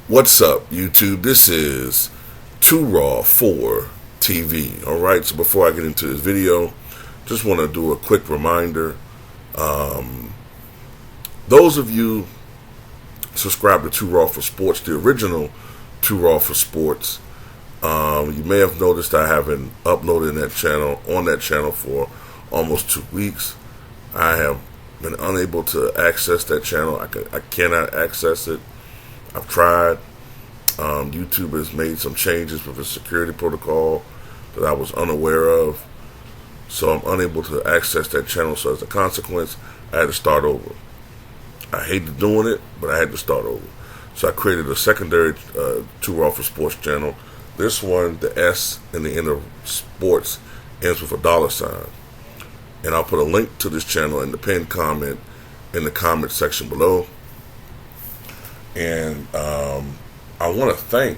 What's up, YouTube? This is Too Raw for TV. Alright, so before I get into this video, just want to do a quick reminder. Those of you subscribe to Too Raw for Sports, the original Too Raw for Sports, you may have noticed I haven't uploaded on that channel for almost 2 weeks. I have been unable to access that channel. I cannot access it. I've tried. YouTube has made some changes with the security protocol that I was unaware of. So I'm unable to access that channel. So as a consequence, I had to start over. I hated doing it, but I had to start over. So I created a secondary Too Raw for Sports channel. This one, the S in the end of sports ends with a $. And I'll put a link to this channel in the pinned comment in the comment section below. And I want to thank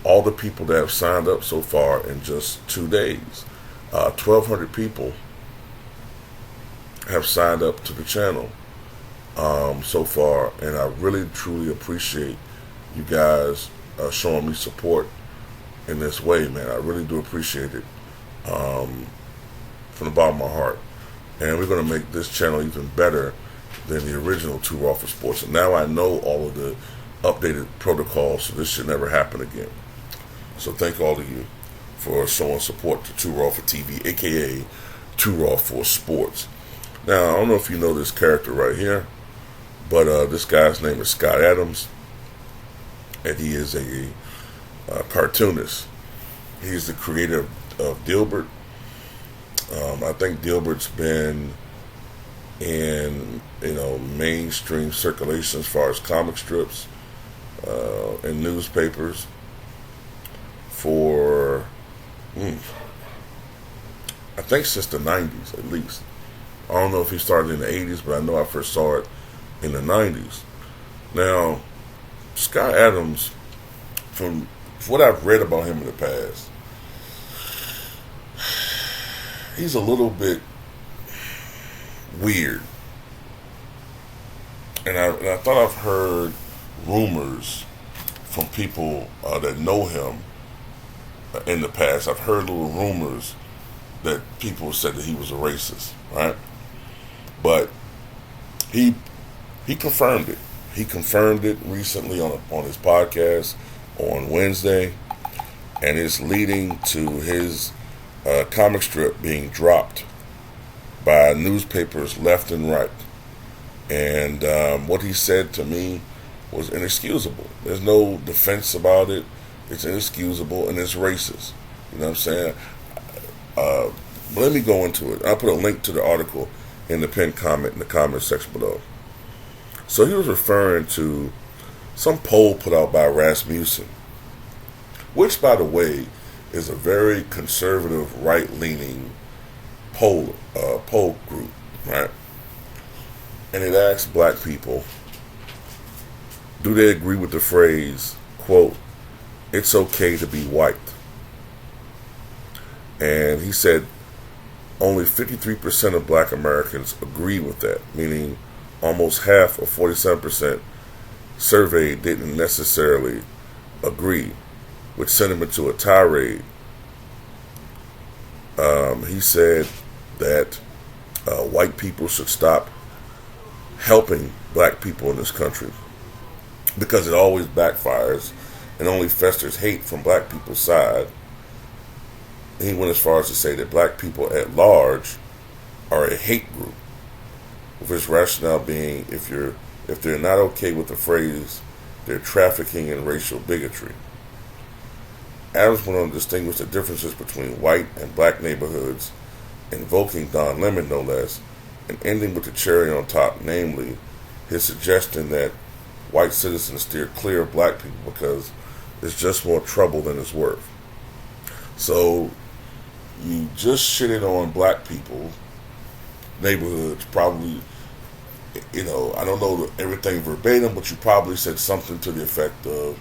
all the people that have signed up so far in just 2 days. 1,200 people have signed up to the channel so far, and I really truly appreciate you guys showing me support in this way, man. I really do appreciate it from the bottom of my heart. And we're going to make this channel even better than the original Too Raw for Sports. And now I know all of the updated protocols, so this should never happen again. So thank all of you for showing support to Too Raw for TV, aka Too Raw for Sports. Now, I don't know if you know this character right here, but this guy's name is Scott Adams, and he is a cartoonist. He's the creator of Dilbert. I think Dilbert's been in mainstream circulation as far as comic strips and newspapers for I think since the 90s at least. I don't know if he started in the 80s, but I know I first saw it in the 90s. Now, Scott Adams, from what I've read about him in the past, he's a little bit weird. And I thought I've heard rumors from people that know him in the past. I've heard little rumors that people said that he was a racist, right? But he confirmed it. He confirmed it recently on his podcast on Wednesday, and it's leading to his comic strip being dropped by newspapers left and right. And what he said to me was inexcusable. There's no defense about it. It's inexcusable, and it's racist. You know what I'm saying? But let me go into it. I'll put a link to the article in the pinned comment in the comment section below. So he was referring to some poll put out by Rasmussen, which, by the way, is a very conservative, right-leaning poll group, right? And it asked black people, do they agree with the phrase, quote, "It's okay to be white"? And he said only 53% of black Americans agree with that, meaning almost half, or 47%, surveyed didn't necessarily agree, which sent him into a tirade. He said that white people should stop helping black people in this country because it always backfires and only festers hate from black people's side. He went as far as to say that black people at large are a hate group, with his rationale being if they're not okay with the phrase, they're trafficking in racial bigotry. Adams went on to distinguish the differences between white and black neighborhoods, invoking Don Lemon no less, and ending with the cherry on top, namely his suggestion that white citizens steer clear of black people because it's just more trouble than it's worth. So you just shitted on black people, neighborhoods, probably, I don't know everything verbatim, but you probably said something to the effect of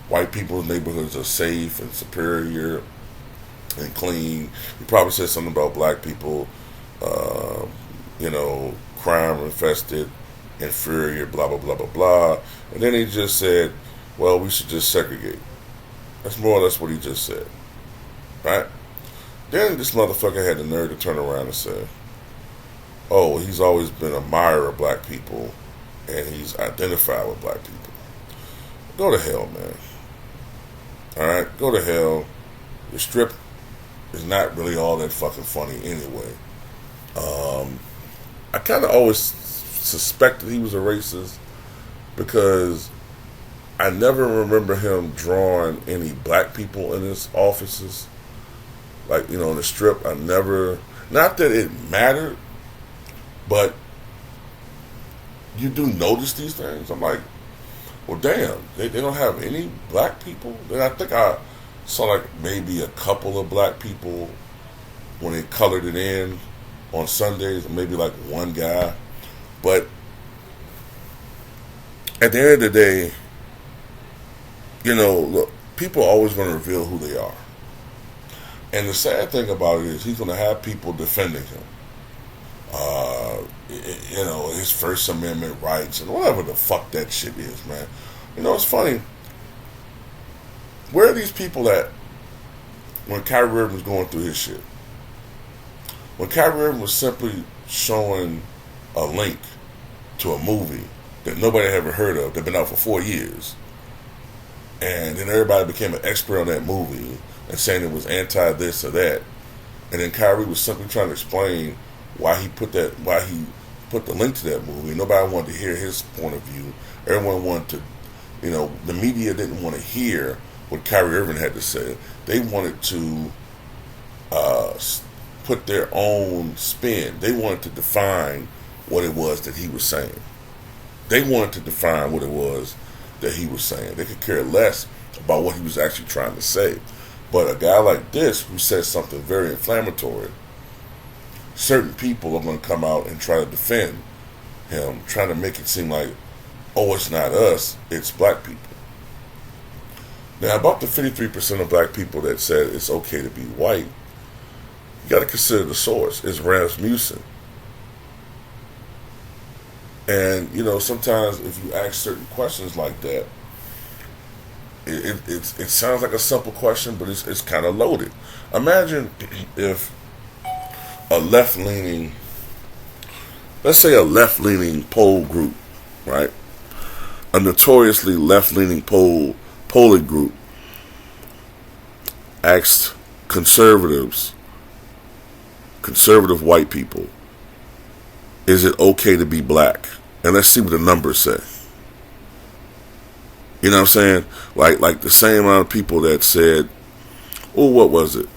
white people's neighborhoods are safe and superior and clean. You probably said something about black people, crime infested, inferior, blah, blah, blah, blah, blah. And then he just said, well, we should just segregate. That's more or less what he just said, right? Then this motherfucker had the nerve to turn around and say, oh, he's always been an admirer of black people, and he's identified with black people. Go to hell, man. Alright, go to hell. The strip is not really all that fucking funny anyway. I kind of always suspected he was a racist because I never remember him drawing any black people in his offices. Like, you know, in the strip, I never, not that it mattered, but you do notice these things. I'm like, well, damn, they don't have any black people? Then I think I saw like maybe a couple of black people when they colored it in on Sundays, maybe like one guy. But at the end of the day, you know, look, people are always going to reveal who they are. And the sad thing about it is he's going to have people defending him. You know, his First Amendment rights and whatever the fuck that shit is, man. You know, it's funny. Where are these people at when Kyrie Irving was going through his shit? When Kyrie Irving was simply showing a link to a movie that nobody had ever heard of, that had been out for 4 years. And then everybody became an expert on that movie and saying it was anti this or that. And then Kyrie was simply trying to explain why he put the link to that movie. Nobody wanted to hear his point of view. Everyone wanted to, you know, the media didn't want to hear what Kyrie Irving had to say. They wanted to put their own spin. They wanted to define what it was that he was saying. They wanted to define what it was that he was saying. They could care less about what he was actually trying to say. But a guy like this who says something very inflammatory, certain people are going to come out and try to defend him, trying to make it seem like, oh, it's not us, it's black people. Now, about the 53% of black people that said it's okay to be white, you got to consider the source. It's Rasmussen. And, you know, sometimes if you ask certain questions like that, it sounds like a simple question, but it's kind of loaded. Imagine if a left-leaning, let's say a left-leaning poll group, right? A notoriously left-leaning polling group asked conservative white people, is it okay to be black? And let's see what the numbers say. You know what I'm saying? Like the same amount of people that said, oh, what was it?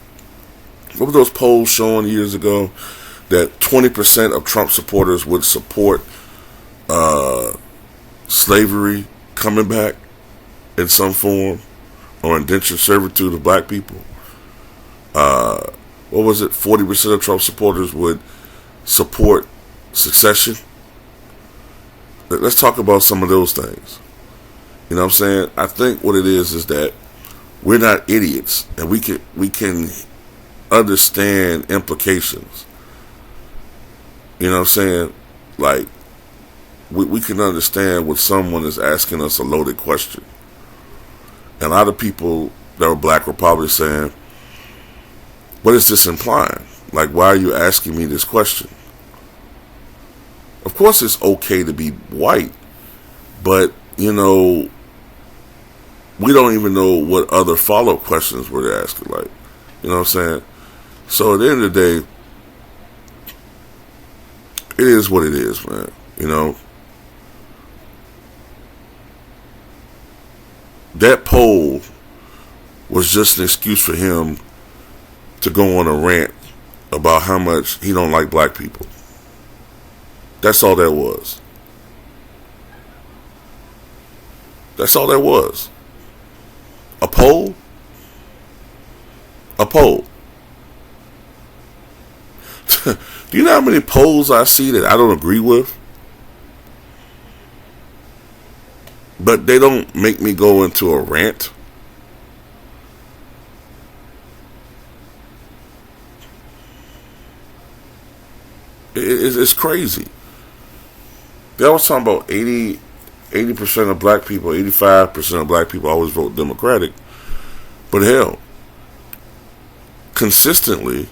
What were those polls showing years ago? That 20% of Trump supporters would support slavery coming back in some form, or indentured servitude of black people. What was it? 40% of Trump supporters would support secession. Let's talk about some of those things. You know what I'm saying? I think what it is that we're not idiots, and we can understand implications. You know what I'm saying? Like, we can understand when someone is asking us a loaded question. And a lot of people that were black were probably saying, what is this implying? Like, why are you asking me this question? Of course it's okay to be white, but, you know, we don't even know what other follow-up questions we're asking. Like, you know what I'm saying? So at the end of the day, it is what it is, man. You know, that poll was just an excuse for him to go on a rant about how much he don't like black people. That's all that was. That's all that was. A poll? A poll. Do you know how many polls I see that I don't agree with? But they don't make me go into a rant. It's crazy. They always talking about 80 80% of black people, 85% of black people always vote Democratic. But hell, consistently,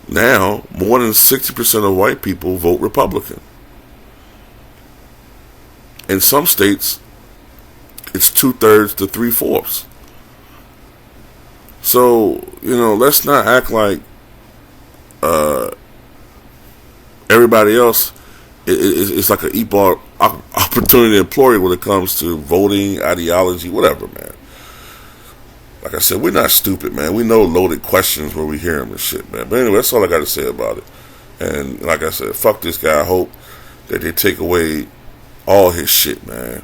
now more than 60% of white people vote Republican. In some states, it's 2/3 to 3/4. So, let's not act like everybody else it's like an equal opportunity employee when it comes to voting, ideology, whatever, man. Like I said, we're not stupid, man. We know loaded questions where we hear them and shit, man. But anyway, that's all I got to say about it. And like I said, fuck this guy. I hope that they take away all his shit, man.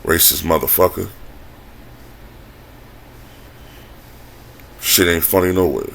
Racist motherfucker. Shit ain't funny no way.